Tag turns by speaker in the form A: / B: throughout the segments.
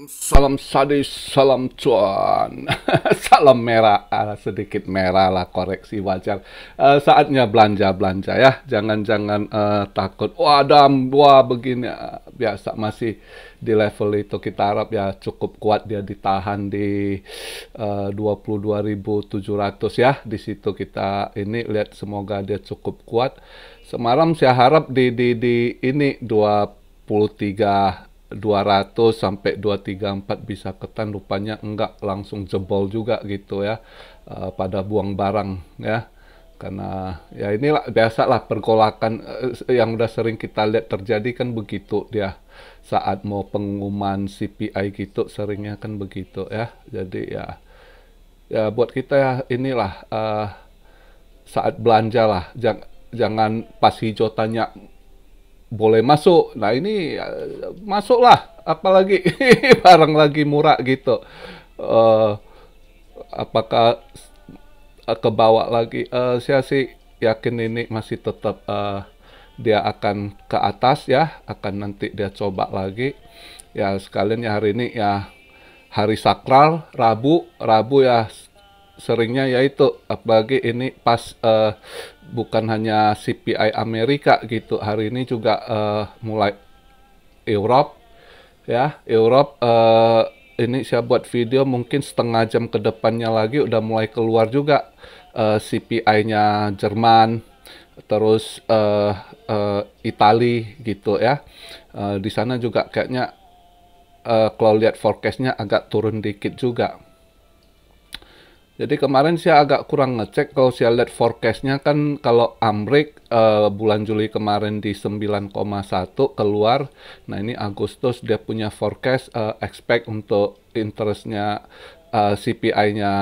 A: Salam sadis, salam cuan, salam merah, sedikit merah lah, koreksi wajar. Saatnya belanja ya, jangan takut. Wah dam, wah begini, biasa masih di level itu kita harap ya cukup kuat dia ditahan di 22.700 ya. Di situ kita ini lihat semoga dia cukup kuat. Semalam saya harap di ini 23.200 sampai 234 bisa ketan, rupanya enggak, langsung jebol juga gitu ya. Pada buang barang ya, karena ya inilah biasalah pergolakan yang udah sering kita lihat terjadi kan begitu dia saat mau pengumuman CPI gitu, seringnya kan begitu ya. Jadi ya buat kita ya inilah saat belanja lah, jangan pas hijau tanya boleh masuk. Nah ini masuklah, apalagi barang lagi murah gitu. Eh, Apakah kebawa lagi? Saya sih yakin ini masih tetap dia akan ke atas ya, akan nanti dia coba lagi. Ya sekalian ya hari ini ya hari sakral, Rabu ya seringnya yaitu, apalagi ini pas bukan hanya CPI Amerika gitu, hari ini juga mulai Europe ya, ini saya buat video mungkin setengah jam ke depannya lagi udah mulai keluar juga CPI-nya Jerman, terus Itali gitu ya. Di sana juga kayaknya kalau lihat forecast-nya agak turun dikit juga. Jadi kemarin saya agak kurang ngecek, kalau saya lihat forecast-nya kan kalau Amrik bulan Juli kemarin di 9,1 keluar. Nah ini Agustus dia punya forecast expect untuk interest-nya CPI-nya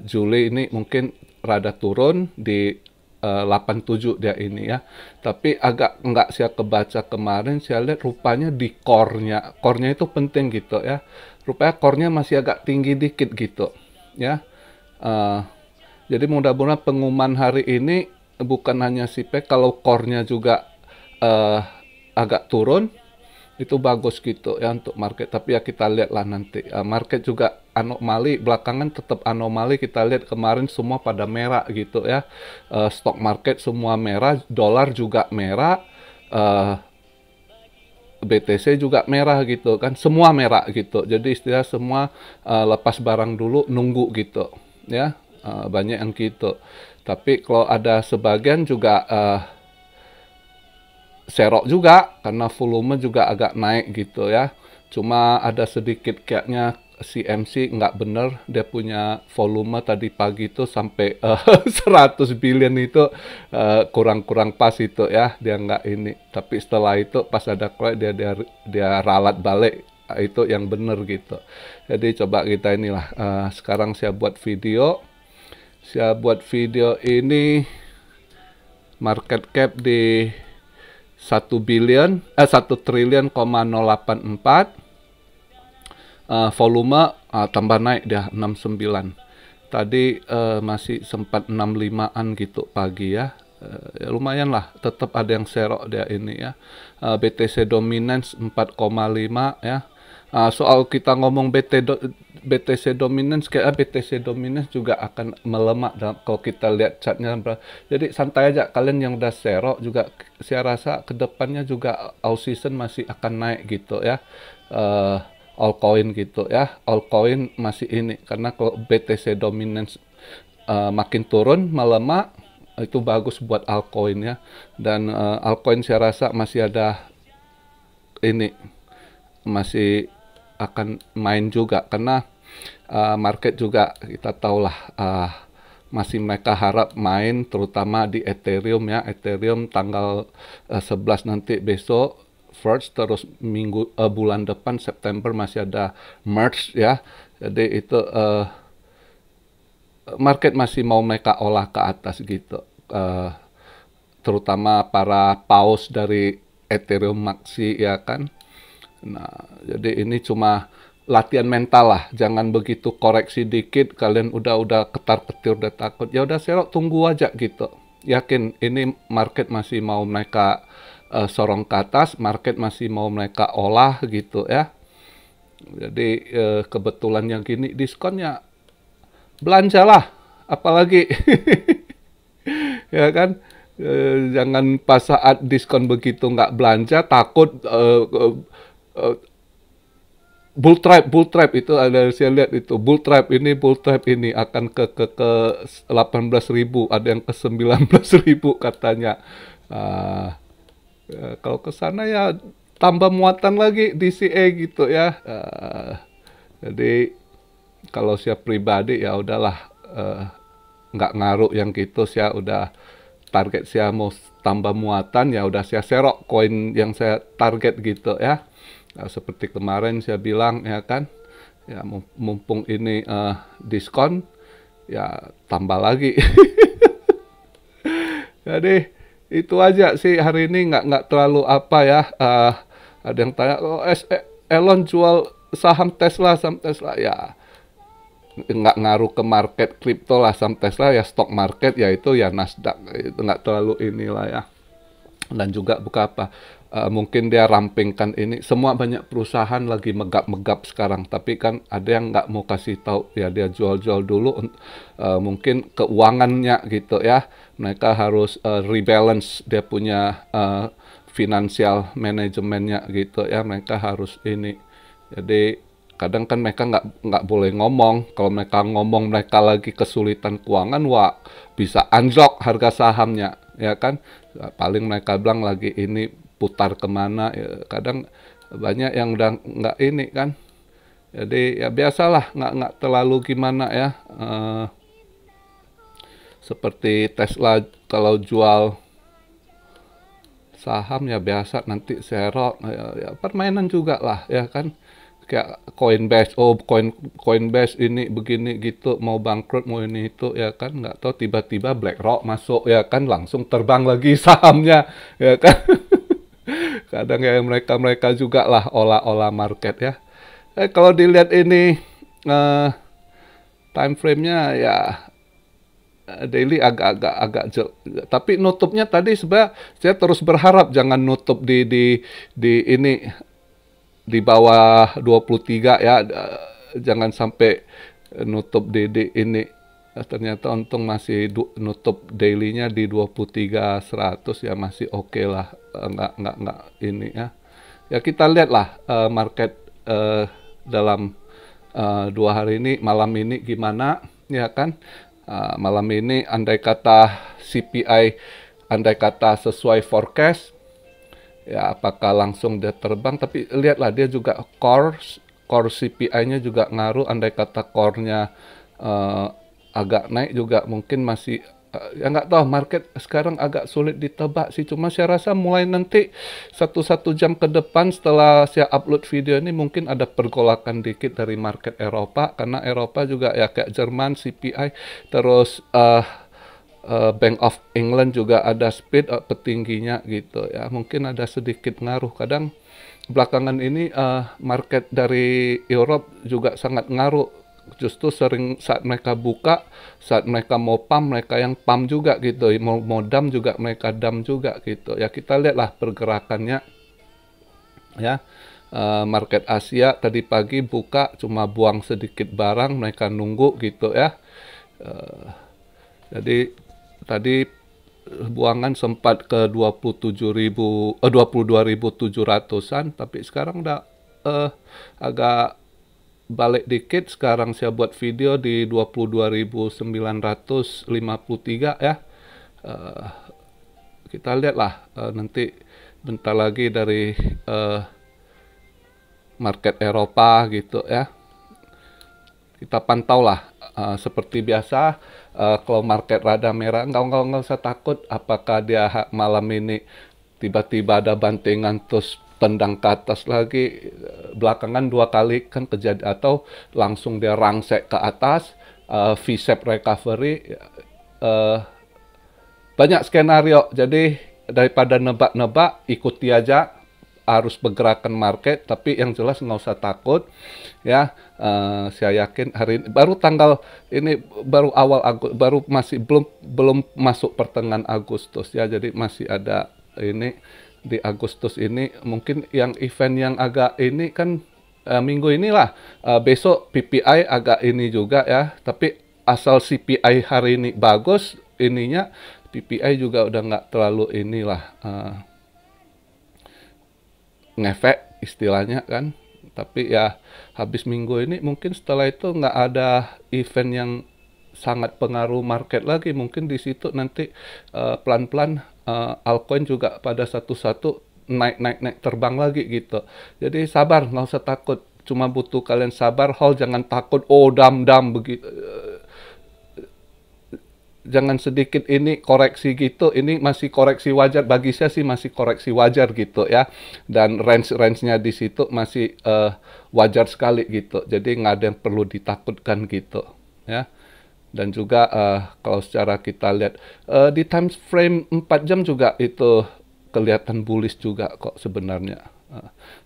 A: Juli ini mungkin rada turun di 87 dia ini ya. Tapi agak nggak saya kebaca kemarin, saya lihat rupanya di core-nya. Core-nya itu penting gitu ya. Rupanya core-nya masih agak tinggi dikit gitu ya. Jadi mudah-mudahan pengumuman hari ini bukan hanya CPI, kalau core-nya juga agak turun, itu bagus gitu ya untuk market. Tapi ya kita lihatlah nanti. Market juga anomali, belakangan tetap anomali. Kita lihat kemarin semua pada merah gitu ya. Stock market semua merah, dolar juga merah, BTC juga merah gitu kan, semua merah gitu. Jadi istilah semua lepas barang dulu, nunggu gitu ya. Banyak yang gitu. Tapi kalau ada sebagian juga serok juga karena volume juga agak naik gitu ya. Cuma ada sedikit kayaknya CMC nggak bener, dia punya volume tadi pagi itu sampai 100 billion itu kurang-kurang pas itu ya, dia nggak ini. Tapi setelah itu pas ada crack dia ralat balik, itu yang bener gitu. Jadi coba kita inilah sekarang saya buat video. Ini market cap di 1 triliun,084. Volume tambah naik dia 69. Tadi masih sempat 65-an gitu pagi ya. Ya lumayan lah, tetap ada yang serok dia ini ya. BTC dominance 4,5 ya. Soal kita ngomong BTC dominance, kayak BTC dominance juga akan melemah kalau kita lihat chartnya. Jadi santai aja, kalian yang udah serok juga saya rasa kedepannya juga all season masih akan naik gitu ya. Altcoin gitu ya, altcoin masih ini, karena kalau BTC dominance makin turun melemah, itu bagus buat altcoin ya. Dan altcoin saya rasa masih ada ini, masih akan main juga, karena market juga kita tahulah masih mereka harap main terutama di Ethereum ya. Ethereum tanggal 11 nanti besok first, terus bulan depan September masih ada merge ya. Jadi itu market masih mau mereka olah ke atas gitu, terutama para paus dari Ethereum Maxi ya kan. Nah jadi ini cuma latihan mental lah, jangan begitu koreksi dikit kalian udah ketar-ketir, udah takut, ya udah serok, tunggu aja gitu. Yakin ini market masih mau mereka sorong ke atas, market masih mau mereka olah gitu ya. Jadi kebetulan yang gini diskonnya, belanjalah, apalagi ya kan. Jangan pas saat diskon begitu nggak belanja, takut eh, bull trap itu ada, saya lihat itu bull trap ini akan ke 18.000, ada yang ke 19.000 katanya. Ah, kalau ke sana ya tambah muatan lagi DCA gitu ya. Jadi kalau saya pribadi ya udahlah, nggak ngaruh yang gitu, saya udah target saya mau tambah muatan, ya udah saya serok koin yang saya target gitu ya. Nah, seperti kemarin saya bilang ya kan, ya mumpung ini diskon, ya tambah lagi. Jadi itu aja sih hari ini, nggak terlalu apa ya. Ada yang tanya, oh Elon jual saham Tesla ya, nggak ngaruh ke market kripto lah, saham Tesla ya stok market, yaitu ya Nasdaq, itu nggak terlalu inilah ya. Dan juga buka apa, mungkin dia rampingkan ini, semua banyak perusahaan lagi megap-megap sekarang, tapi kan ada yang nggak mau kasih tahu ya, dia jual-jual dulu, mungkin keuangannya gitu ya, mereka harus rebalance dia punya financial manajemennya gitu ya, mereka harus ini. Jadi kadang kan mereka nggak boleh ngomong, kalau mereka ngomong mereka lagi kesulitan keuangan, wah bisa anjlok harga sahamnya ya kan. Paling mereka bilang lagi ini putar kemana ya, kadang banyak yang udah nggak ini kan. Jadi ya biasalah, nggak terlalu gimana ya. Seperti Tesla kalau jual saham ya biasa, nanti serok ya, permainan juga lah ya kan. Kayak Coinbase, oh Coinbase ini begini gitu, mau bangkrut mau ini itu ya kan, nggak tahu tiba-tiba BlackRock masuk ya kan, langsung terbang lagi sahamnya ya kan. Kadang ya mereka juga lah olah-olah market ya. Kalau dilihat ini time frame-nya ya, daily agak tapi nutupnya tadi sebenarnya saya terus berharap jangan nutup di ini di bawah 23 ya, jangan sampai nutup di ini. Ternyata untung masih nutup daily-nya di 23.100 ya, masih oke lah, nggak ini ya. Ya kita lihat lah market dalam 2 hari ini, malam ini gimana ya kan. Malam ini andai kata CPI andai kata sesuai forecast, ya apakah langsung dia terbang, tapi lihatlah dia juga core CPI-nya juga ngaruh, andai kata core-nya agak naik juga mungkin masih ya nggak tahu, market sekarang agak sulit ditebak sih, cuma saya rasa mulai nanti 1 jam ke depan setelah saya upload video ini mungkin ada pergolakan dikit dari market Eropa, karena Eropa juga ya kayak Jerman CPI, terus Bank of England juga ada speed petingginya gitu ya, mungkin ada sedikit ngaruh. Kadang belakangan ini market dari Europe juga sangat ngaruh, justru sering saat mereka buka, saat mereka mau pump, mereka yang pump juga gitu, mau dump juga mereka dump juga gitu ya. Kita lihatlah pergerakannya ya. Market Asia tadi pagi buka cuma buang sedikit barang, mereka nunggu gitu ya. Jadi tadi buangan sempat ke 22.700-an, tapi sekarang udah agak balik dikit. Sekarang saya buat video di 22.953 ya. Kita lihatlah nanti bentar lagi dari market Eropa gitu ya. Kita pantau lah seperti biasa. Kalau market rada merah, nggak usah takut apakah dia malam ini tiba-tiba ada bantingan terus tendang ke atas lagi. Belakangan 2 kali kan kejadian, atau langsung dia rangsek ke atas, V-shape recovery, banyak skenario. Jadi daripada nebak-nebak, ikuti aja arus pergerakan market, tapi yang jelas nggak usah takut ya. Saya yakin hari ini baru tanggal ini, baru awal Agustus, baru masih belum masuk pertengahan Agustus ya, jadi masih ada ini di Agustus ini. Mungkin yang event yang agak ini kan minggu inilah. Besok PPI agak ini juga ya, tapi asal CPI hari ini bagus ininya, PPI juga udah nggak terlalu inilah ngefek istilahnya kan. Tapi ya habis minggu ini mungkin setelah itu nggak ada event yang sangat pengaruh market lagi. Mungkin di situ nanti pelan-pelan altcoin juga pada satu-satu naik terbang lagi gitu. Jadi sabar, nggak usah takut. Cuma butuh kalian sabar, hold, jangan takut. Oh, dam begitu. Jangan sedikit ini koreksi gitu, ini masih koreksi wajar, bagi saya sih masih koreksi wajar gitu ya, dan range-nya di situ masih wajar sekali gitu, jadi nggak ada yang perlu ditakutkan gitu ya. Dan juga kalau secara kita lihat di time frame 4 jam juga itu kelihatan bullish juga kok sebenarnya.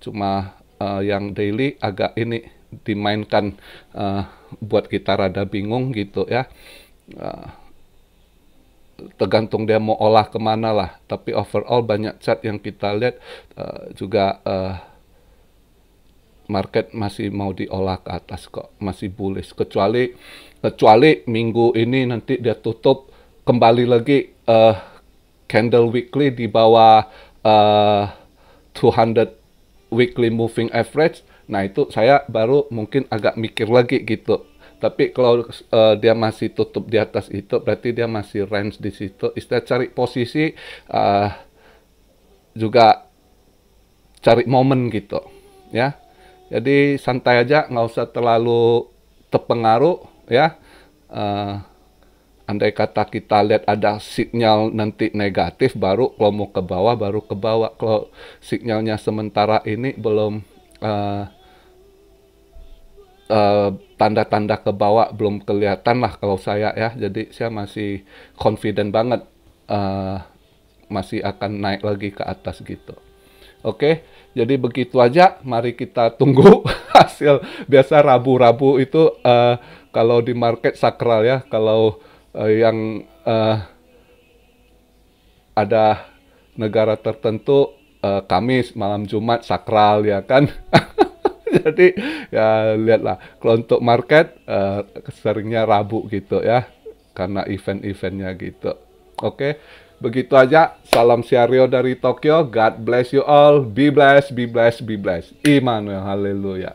A: Cuma yang daily agak ini dimainkan buat kita rada bingung gitu ya. Tergantung dia mau olah kemana lah. Tapi overall banyak chart yang kita lihat juga market masih mau diolah ke atas kok, masih bullish. Kecuali minggu ini nanti dia tutup kembali lagi candle weekly di bawah 200 weekly moving average. Nah itu saya baru mungkin agak mikir lagi gitu. Tapi kalau dia masih tutup di atas itu, berarti dia masih range di situ. Istilah cari posisi, juga cari momen gitu, ya. Jadi santai aja, nggak usah terlalu terpengaruh, ya. Andai kata kita lihat ada sinyal nanti negatif, baru kalau mau ke bawah, baru ke bawah. Kalau sinyalnya sementara ini belum tanda-tanda ke bawah belum kelihatan lah kalau saya ya. Jadi saya masih confident banget masih akan naik lagi ke atas gitu. Oke, jadi begitu aja. Mari kita tunggu hasil. Biasa Rabu-Rabu itu kalau di market sakral ya. Kalau yang ada negara tertentu Kamis, malam Jumat sakral ya kan. Jadi ya lihatlah, kalau untuk market seringnya Rabu gitu ya, karena event-eventnya gitu. Oke, begitu aja. Salam Siario dari Tokyo. God bless you all. Be blessed, be blessed, be blessed. Immanuel, haleluya.